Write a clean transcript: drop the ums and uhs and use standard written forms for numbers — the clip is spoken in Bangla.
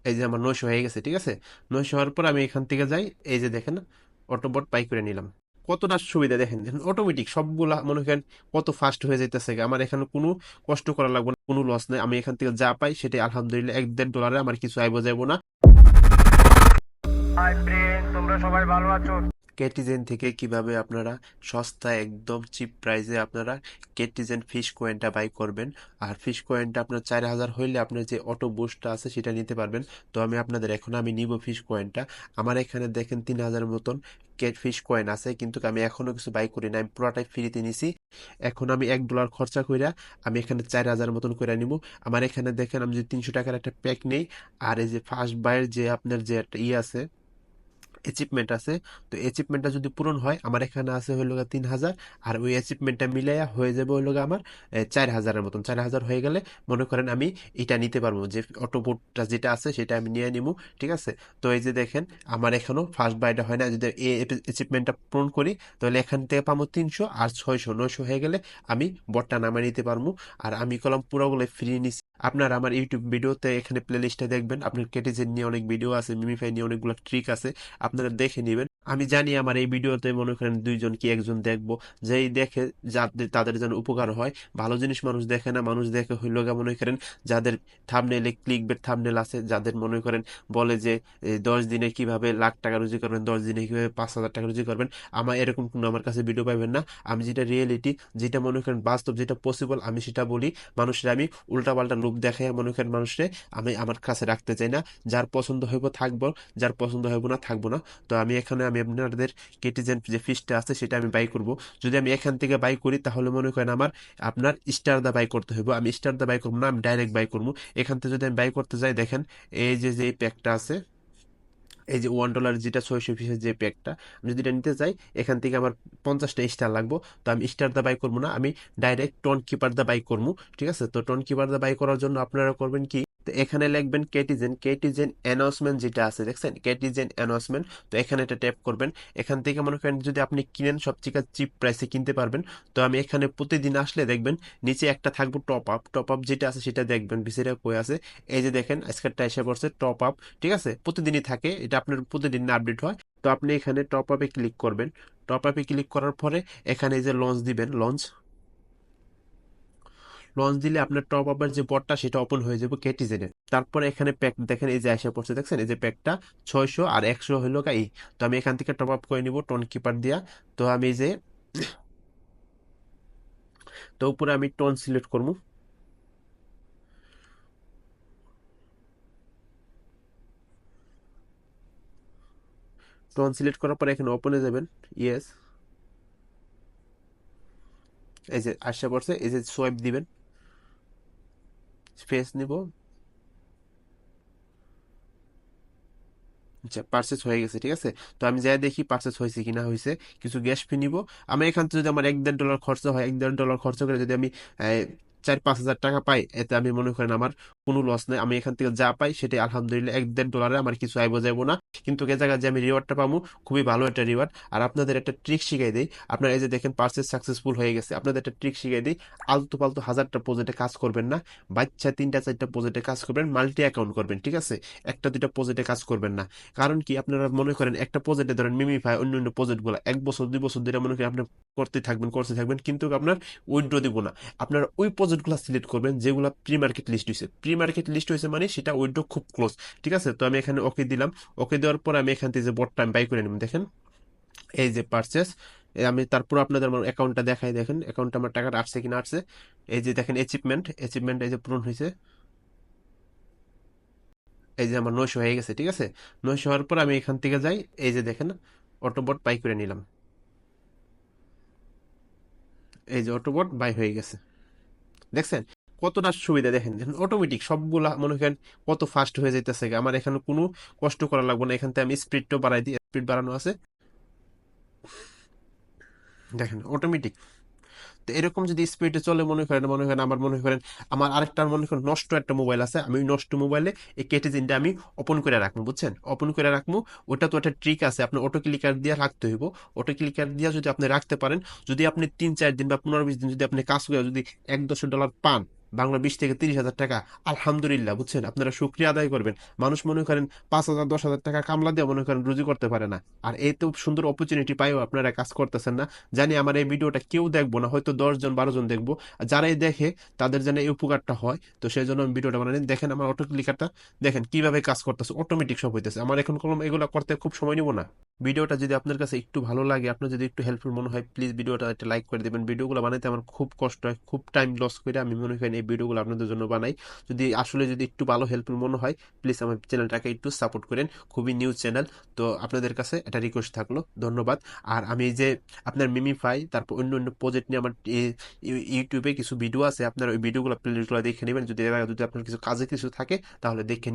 এই যে আমার 900 হয়ে গেছে, ঠিক আছে। 900 হওয়ার পর আমি এখান থেকে যাই, এই যে দেখেন অটোবোট বাই করে নিলাম। কতটা সুবিধা দেখেন, অটোমেটিক সবগুলা মনে করেন কত ফাস্ট হয়ে যাইতেছে। আমার এখানে কোনো কষ্ট করা লাগবে না, কোনো লস নেই। আমি এখান থেকে যা পাই সেটাই আলহামদুলিল্লাহ 1-1.5 ডলারে আমার কিছু আইবো যাইবো না। হাই ফ্রেন্ড, তোমরা সবাই ভালো আছো? কেটিজেন থেকে কিভাবে আপনারা সস্তায় একদম চিপ প্রাইসে আপনারা কেটিজেন ফিশ কয়েনটা বাই করবেন। আর ফিশ কয়েনটা আপনার 4000 হইলে আপনার যে অটো বুস্টটা আছে সেটা নিতে পারবেন। তো আমি আপনাদের এখন আমি নিব ফিশ কয়েনটা। আমার এখানে দেখেন 3000 মতন কেট ফিশ কয়েন আছে, কিন্তু আমি এখনো কিছু বাই করি না, আমি পুরোটাই ফ্রিতে নিছি। এখন আমি $1 খরচা কইরা আমি এখানে 4000 মতন করে নিব। আমার এখানে দেখেন আমি যদি 300 টাকার একটা প্যাক নেই, আর এই যে ফার্স্ট বাইয়ের যে আপনার যে একটা আছে, অ্যাচিভমেন্ট আছে, তো অ্যাচিভমেন্টটা যদি পূরণ হয় আমার এখানে আছে হইল 3000, আর ওই অ্যাচিভমেন্টটা মিলাইয়া হয়ে যাবে হইল আমার 4000-এর মতন। 4000 হয়ে গেলে মনে করেন আমি এটা নিতে পারবো, যে অটোবোটটা যেটা আছে সেটা আমি নিয়ে নিবো, ঠিক আছে। তো এই যে দেখেন আমার এখনো ফার্স্ট বাইটা হয় না, যদি এই অ্যাচিভমেন্টটা পূরণ করি তাহলে এখান থেকে পাবো 300, আর 600-900 হয়ে গেলে আমি বটটা নামাই নিতে পারবো। আর আমি কলম পুরোগুলো ফ্রি নিছি। আপনার আমার ইউটিউব ভিডিওতে এখানে প্লে লিস্টে দেখবেন, আপনার কেটিজেন নিয়ে অনেক ভিডিও আছে, মিমিফাই নিয়ে অনেকগুলো ট্রিক আছে, আপনারা দেখে নেবেন। আমি জানি আমার এই ভিডিওতে মনে করেন 2জন কি 1জন দেখবো, যেই দেখে যাদের তাদের যেন উপকার হয়। ভালো জিনিস মানুষ দেখে না, মানুষ দেখে হইল গা মনে করেন যাদের থাম্বনেলে ক্লিকবেট থাম্বনেল আছে, যাদের মনে করেন বলে যে 10 দিনে কিভাবে লাখ টাকা রুজি করবেন, 10 দিনে কিভাবে 5,000 টাকা রুজি করবেন। আমার এরকম কোনো আমার কাছে ভিডিও পাবেন না। আমি যেটা রিয়েলিটি, যেটা মনে করেন বাস্তব, যেটা পসিবল, আমি সেটা বলি। মানুষের আমি উল্টাপাল্টা লোক দেখাই মনে করেন মানুষের আমি আমার কাছে রাখতে চাই না। যার পছন্দ হইব থাকবো, যার পছন্দ হইব না থাকবো না। তো আমি এখানে আমি আপনাদের কেটিজেন যে ফিশটা আছে সেটা আমি বাই করব। যদি আমি এখান থেকে বাই করি তাহলে মনে করেন আমার আপনার স্টার দা বাই করতে হইব। আমি স্টার দা বাই করবো না, আমি ডাইরেক্ট বাই করবো। এখান থেকে যদি আমি বাই করতে যাই, দেখেন এই যে যে প্যাকটা আছে, এই যে $1 যেটা 600 পিসের যে প্যাকটা, আমি যদি এটা নিতে চাই এখান থেকে আমার 50টা স্টার লাগবো। তো আমি স্টার দা বাই করবো না, আমি ডাইরেক্ট টোন কিপার দা বাই করবো, ঠিক আছে। তো টোন কিপার দা বাই করার জন্য আপনারা করবেন কি, তো এখানে লিখবেন কেটিজেন, কেটিজেন অ্যানাউন্সমেন্ট যেটা আছে দেখছেন, কেটিজেন অ্যানাউন্সমেন্ট। তো এখানে এটা ট্যাপ করবেন। এখান থেকে মনে করেন যদি আপনি কিনেন সবথেকে চিপ প্রাইসে কিনতে পারবেন। তো আমি এখানে প্রতিদিন আসলে দেখবেন নিচে একটা থাকবো টপ আপ, টপ আপ যেটা আছে সেটা দেখবেন ভিসিটা কই আছে। এই যে দেখেন আজকেরটা এসে পড়ছে টপ আপ, ঠিক আছে। প্রতিদিনই থাকে এটা, আপনার প্রতিদিন আপডেট হয়। তো আপনি এখানে টপ আপে ক্লিক করবেন। টপ আপে ক্লিক করার পরে এখানে এই যে লঞ্চ দিবেন, লঞ্চ লঞ্চ দিলে আপনার টপ আপের যে বটটা সেটা ওপেন হয়ে যাবে কেটিজেনের। তারপরে এখানে প্যাক দেখেন এই যে আসে পড়ছে দেখছেন, এই যে প্যাকটা 600 আর 100 হলো গাই। তো আমি এখান থেকে টপ আপ করে নিব টোন কিপার দিয়া। তো আমি এই যে তো উপরে আমি টোন সিলেক্ট করবো। টোন সিলেক্ট করার পরে এখানে ওপেনে যাবেন, ইয়েস। এই যে আসে পড়ছে, এই যে সোয়াইপ দিবেন, ফেস নিব। আচ্ছা পার্সেস হয়ে গেছে, ঠিক আছে। তো আমি যাই দেখি পার্সেস হয়েছে কি না হয়েছে। কিছু গ্যাস ফি নিব। আমি এখান থেকে যদি আমার 1-1.5 ডলার খরচা হয়, 1-1.5 ডলার খরচা করে যদি আমি 4-5 হাজার টাকা পাই, এতে আমি মনে করেন আমার কোনো লস নেই। আমি এখান থেকে যা পাই সেটাই আলহামদুলিল্লাহ 1-1.5 ডলারে আমার কিছু আইবো যাইবো না। কিন্তু এ জায়গায় যে আমি রিওয়ার্ডটা পাবো, খুবই ভালো একটা রিওয়ার্ড। আর আপনাদের একটা ট্রিক শিখাই দিই, আপনার এই যে দেখেন পার্সেস সাকসেসফুল হয়ে গেছে, আপনাদের একটা ট্রিক শিখাই দিই। আলতু পালতু হাজারটা প্রজেক্টে কাজ করবেন না, বাচ্চা 3টা 4টা প্রজেক্টে কাজ করবেন, মাল্টি অ্যাকাউন্ট করবেন, ঠিক আছে। 1টা 2টা প্রজেক্টে কাজ করবেন না। কারণ কি, আপনারা মনে করেন একটা প্রজেক্টে ধরেন মিমিফাই অন্য অন্য প্রজেক্ট গুলো 1 বছর 2 বছর ধরে মনে করেন আপনি করতে থাকবেন কিন্তু আপনার উইথড্র দিব না। আপনারা ওই প্রজেক্ট গুলা সিলেক্ট করবেন যেগুলো প্রি মার্কেট লিস্ট হয়েছে, প্রি মার্কেট লিস্ট হয়েছে মানে সেটা উইথড্র খুব ক্লোজ, ঠিক আছে। তো আমি এখানে ওকে দিলাম। ওকে দেওয়ার পর আমি এখান থেকে যে বটটা আমি বাই করে নিব, দেখেন এই যে পারচেস। আমি তারপর আপনাদের আমার অ্যাকাউন্টটা দেখাই, দেখেন অ্যাকাউন্টে আমার টাকাটা আসছে কিনা আসছে। এই যে দেখেন অ্যাচিভমেন্ট, অ্যাচিভমেন্ট এই যে পূরণ হয়েছে। এই যে আমার 900 হয়ে গেছে, ঠিক আছে। 900 হওয়ার পর আমি এখান থেকে যাই, এই যে দেখেন অটোবট বাই করে নিলাম। এই যে অটোবট বাই হয়ে গেছে, দেখছেন কতটা সুবিধা। দেখেন অটোমেটিক সবগুলা মনে করেন কত ফাস্ট হয়ে যাইতেছে। আমার এখানে কোনো কষ্ট করা লাগবে না। এখান থেকে আমি স্পিডটা বাড়াই দিই, স্পিড বাড়ানো আছে, দেখেন অটোমেটিক। তো এরকম যদি স্পিডে চলে মনে করেন আমার মনে করেন আমার আরেকটা মনে করেন নষ্ট একটা মোবাইল আছে, আমি ওই নষ্ট মোবাইলে এই কেটিজিনটা আমি ওপেন করে রাখবো, বুঝছেন, ওপেন করে রাখবো। ওটা তো একটা ট্রিক আছে, আপনার অটো ক্লিকার দিয়ে রাখতে হইব। অটো ক্লিকার দিয়ে যদি আপনি রাখতে পারেন, যদি আপনি 3-4 দিন বা 15-20 দিন যদি আপনি কাজ করে যদি $1-10 পান, বাংলা 20 থেকে 30 হাজার টাকা। আলহামদুলিল্লাহ, বুঝছেন, আপনারা শুক্রিয়া আদায় করবেন। মানুষ মনে করেন 5,000 10,000 টাকা কামলা দিয়ে মনে করেন রুজি করতে পারে না, আর এই তো সুন্দর অপরচুনিটি পাইও আপনারা কাজ করতেছেন না। জানি আমার এই ভিডিওটা কেউ দেখবো না, হয়তো 10 জন 12 জন দেখবো, আর যারাই দেখে তাদের যেন এই উপকারটা হয়, তো সেই জন্য আমি ভিডিওটা বানাই। দেখেন আমার অটো ক্লিকারটা, দেখেন কিভাবে কাজ করতেছে, অটোমেটিক সব হইতেছে। আমার এখন কোনো এগুলো করতে খুব সময় নিব না। ভিডিওটা যদি আপনার কাছে একটু ভালো লাগে, আপনার যদি একটু হেল্পফুল মনে হয়, প্লিজ ভিডিওটা একটা লাইক করে দেবেন। ভিডিওগুলো বানাইতে আমার খুব কষ্ট হয়, খুব টাইম লস করে আমি মনে করেন এই ভিডিওগুলো আপনাদের জন্য বানাই। যদি একটু ভালো হেল্পফুল মনে হয়, প্লিজ আমার চ্যানেলটাকে একটু সাপোর্ট করেন। খুবই নিউ চ্যানেল, তো আপনাদের কাছে একটা রিকোয়েস্ট থাকলো, ধন্যবাদ। আর আমি এই যে আপনার মিমিফাই, তারপর অন্য অন্য প্রজেক্ট নিয়ে আমার ইউটিউবে কিছু ভিডিও আছে, আপনার ওই ভিডিওগুলো প্লেলিস্টগুলো দেখে নেবেন। যদি আপনার কিছু কাজে কিছু থাকে তাহলে দেখে